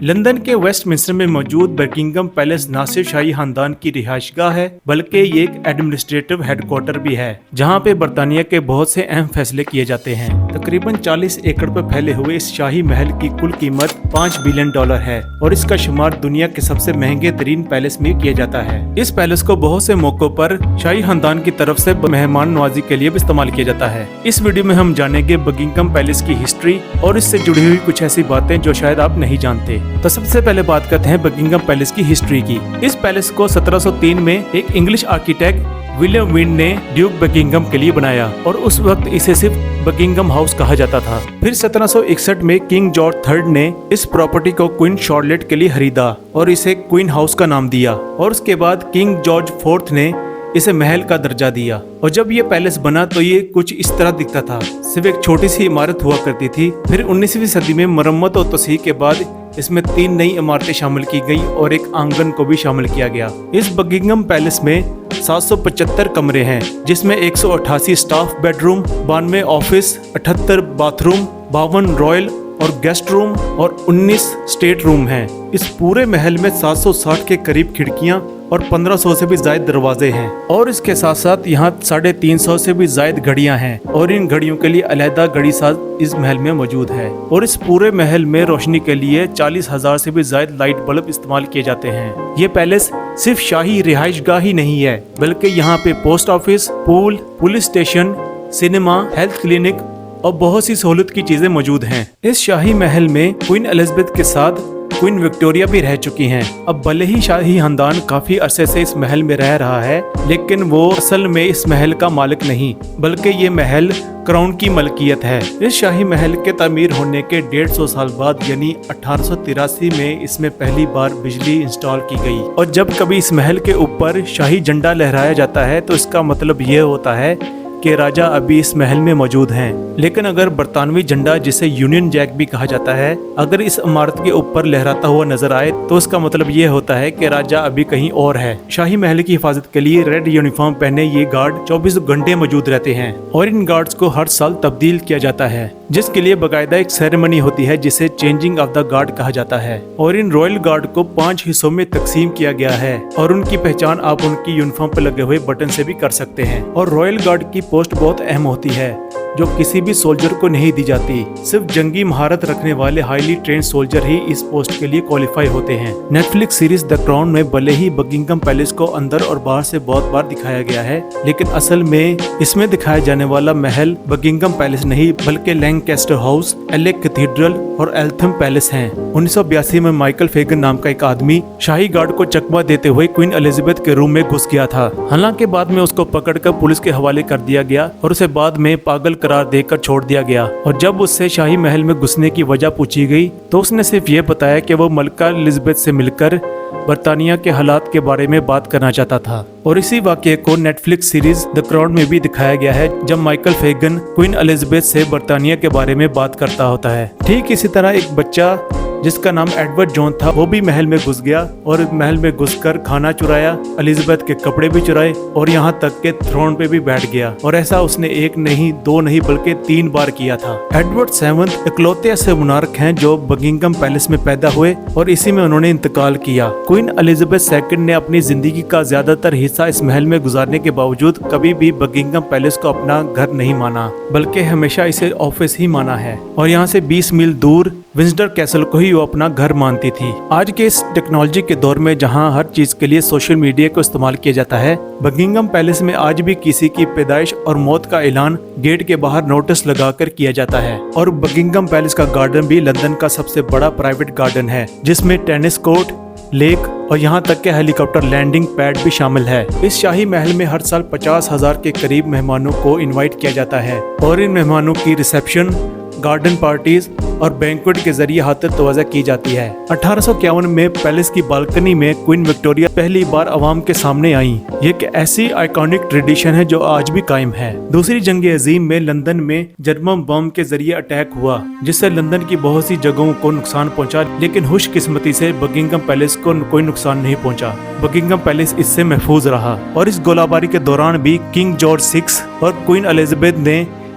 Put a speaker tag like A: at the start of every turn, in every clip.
A: London के Westminster में मौजूद बकिंघम पैलेस न सिर्फ शाही खानदान की रिहाइशगाह है बल्कि ये एक एडमिनिस्ट्रेटिव हेडक्वार्टर भी है जहाँ पे बरतानिया के बहुत से अहम फैसले किए जाते हैं। तकरीबन 40 एकड़ पर फैले हुए इस शाही महल की कुल कीमत $5 बिलियन है और इसका शुमार दुनिया के सबसे महंगे तरीन पैलेस में किया जाता है। इस पैलेस को बहुत से मौकों पर शाही खानदान की तरफ से मेहमान नवाजी के लिए भी इस्तेमाल किया जाता है। इस वीडियो में हम जानेंगे बकिंघम पैलेस की हिस्ट्री और इससे जुड़ी हुई कुछ ऐसी बातें जो शायद आप नहीं जानते। तो सबसे पहले बात करते हैं बकिंघम पैलेस की हिस्ट्री की। इस पैलेस को 1703 में एक इंग्लिश आर्किटेक्ट विलियम विंड ने ड्यूक बकिंघम के लिए बनाया और उस वक्त इसे सिर्फ बकिंघम हाउस कहा जाता था। फिर 1761 में किंग जॉर्ज III ने इस प्रॉपर्टी को क्वीन शार्लेट के लिए खरीदा और इसे क्वीन हाउस का नाम दिया और उसके बाद किंग जॉर्ज IV ने इसे महल का दर्जा दिया। और जब ये पैलेस बना तो ये कुछ इस तरह दिखता था, सिर्फ एक छोटी सी इमारत हुआ करती थी। फिर 19वीं सदी में मरम्मत और तस्हीह के बाद इसमें 3 नई इमारतें शामिल की गई और एक आंगन को भी शामिल किया गया। इस बकिंघम पैलेस में 775 कमरे हैं जिसमें 188 staff bedroom, 92 office, 78 bathroom, 52 royal और गेस्ट रूम और 19 स्टेट रूम हैं। इस पूरे महल में 760 के करीब खिड़कियां और 1500 से भी ज्यादा दरवाजे हैं और इसके साथ साथ यहाँ 350 से भी ज्यादा घड़ियां हैं और इन घड़ियों के लिए अलहदा घड़ी साज इस महल में मौजूद है। और इस पूरे महल में रोशनी के लिए 40,000 से भी ज्यादा लाइट बल्ब इस्तेमाल किए जाते हैं। ये पैलेस सिर्फ शाही रिहाइशगाह ही नहीं है बल्कि यहाँ पे post office, pool, police station, cinema, health clinic और बहुत सी सहूलत की चीजें मौजूद हैं। इस शाही महल में क्वीन एलिजाबेथ के साथ क्वीन विक्टोरिया भी रह चुकी हैं। अब भले ही शाही खानदान काफी अरसे से इस महल में रह रहा है लेकिन वो असल में इस महल का मालिक नहीं बल्कि ये महल क्राउन की मलकियत है। इस शाही महल के तामीर होने के 150 साल बाद यानी 1883 में इसमें पहली बार बिजली इंस्टॉल की गई। और जब कभी इस महल के ऊपर शाही झंडा लहराया जाता है तो इसका मतलब ये होता है कि राजा अभी इस महल में मौजूद हैं। लेकिन अगर बरतानवी झंडा जिसे यूनियन जैक भी कहा जाता है अगर इस इमारत के ऊपर लहराता हुआ नजर आए तो उसका मतलब ये होता है कि राजा अभी कहीं और है। शाही महल की हिफाजत के लिए रेड यूनिफॉर्म पहने ये गार्ड 24 घंटे मौजूद रहते हैं और इन गार्ड्स को हर साल तब्दील किया जाता है जिसके लिए बाकायदा एक सेरेमनी होती है जिसे चेंजिंग ऑफ द गार्ड कहा जाता है। और इन रॉयल गार्ड को 5 हिस्सों में तकसीम किया गया है और उनकी पहचान आप उनकी यूनिफॉर्म पर लगे हुए बटन से भी कर सकते हैं। और रॉयल गार्ड की पोस्ट बहुत अहम होती है जो किसी भी सोल्जर को नहीं दी जाती। सिर्फ जंगी महारत रखने वाले हाईली ट्रेंड सोल्जर ही इस पोस्ट के लिए क्वालिफाई होते हैं। नेटफ्लिक्स सीरीज द क्राउन में भले ही बकिंघम पैलेस को अंदर और बाहर से बहुत बार दिखाया गया है लेकिन असल में इसमें दिखाया जाने वाला महल बकिंघम पैलेस नहीं बल्कि लैंकेस्टर हाउस, एले कैथीड्रल और एल्थम पैलेस हैं। 1982 में माइकल फेगन नाम का एक आदमी शाही गार्ड को चकमा देते हुए क्वीन एलिजाबेथ के रूम में घुस गया था। हालांकि बाद में उसको पकड़कर पुलिस के हवाले कर दिया गया और उसे बाद में पागल करार देकर छोड़ दिया गया। और जब उससे शाही महल में घुसने की वजह पूछी गई तो उसने सिर्फ ये बताया कि वो मलका एलिजाबेथ से मिलकर बरतानिया के हालात के बारे में बात करना चाहता था। और इसी वाक़ये को नेटफ्लिक्स सीरीज द क्राउन में भी दिखाया गया है जब माइकल फेगन क्वीन एलिजाबेथ से बरतानिया के बारे में बात करता होता है। ठीक इसी तरह एक बच्चा जिसका नाम एडवर्ड जॉन था वो भी महल में घुस गया और महल में घुसकर खाना चुराया, एलिजाबेथ के कपड़े भी चुराए और यहाँ तक के थ्रोन पे भी बैठ गया। और ऐसा उसने 1 नहीं 2 नहीं बल्कि 3 बार किया था। एडवर्ड 7 इकलौते ऐसे मुनार्क हैं जो बकिंघम पैलेस में पैदा हुए और इसी में उन्होंने इंतकाल किया। क्वीन एलिजाबेथ II ने अपनी जिंदगी का ज्यादातर हिस्सा इस महल में गुजारने के बावजूद कभी भी बकिंघम पैलेस को अपना घर नहीं माना बल्कि हमेशा इसे ऑफिस ही माना है। और यहाँ से 20 मील दूर विंसडर कैसल को ही वो अपना घर मानती थी। आज के इस टेक्नोलॉजी के दौर में जहां हर चीज के लिए सोशल मीडिया को इस्तेमाल किया जाता है, बकिंघम पैलेस में आज भी किसी की पैदाइश और मौत का ऐलान गेट के बाहर नोटिस लगाकर किया जाता है। और बकिंघम पैलेस का गार्डन भी लंदन का सबसे बड़ा प्राइवेट गार्डन है जिसमें टेनिस कोर्ट, लेक और यहाँ तक के हेलीकॉप्टर लैंडिंग पैड भी शामिल है। इस शाही महल में हर साल 50,000 के करीब मेहमानों को इनवाइट किया जाता है और इन मेहमानों की रिसेप्शन, गार्डन पार्टीज और बैंक्वेट के जरिए हाथ तवज़ा की जाती है। 1851 में पैलेस की बालकनी में क्वीन विक्टोरिया पहली बार आवाम के सामने आई। ये एक ऐसी आइकॉनिक ट्रेडिशन है जो आज भी कायम है। दूसरी जंग अजीम में लंदन में जर्मन बम के जरिए अटैक हुआ जिससे लंदन की बहुत सी जगहों को नुकसान पहुंचा लेकिन खुशकिस्मती से बकिंघम पैलेस को कोई नुकसान नहीं पहुंचा। बकिंघम पैलेस इससे महफूज रहा और इस गोलाबारी के दौरान भी किंग जॉर्ज VI और क्वीन एलिजाबेथ ने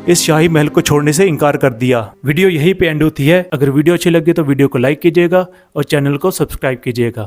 A: इस शाही महल को छोड़ने से इनकार कर दिया। वीडियो यहीं पे एंड होती है। अगर वीडियो अच्छी लगे तो वीडियो को लाइक कीजिएगा और चैनल को सब्सक्राइब कीजिएगा।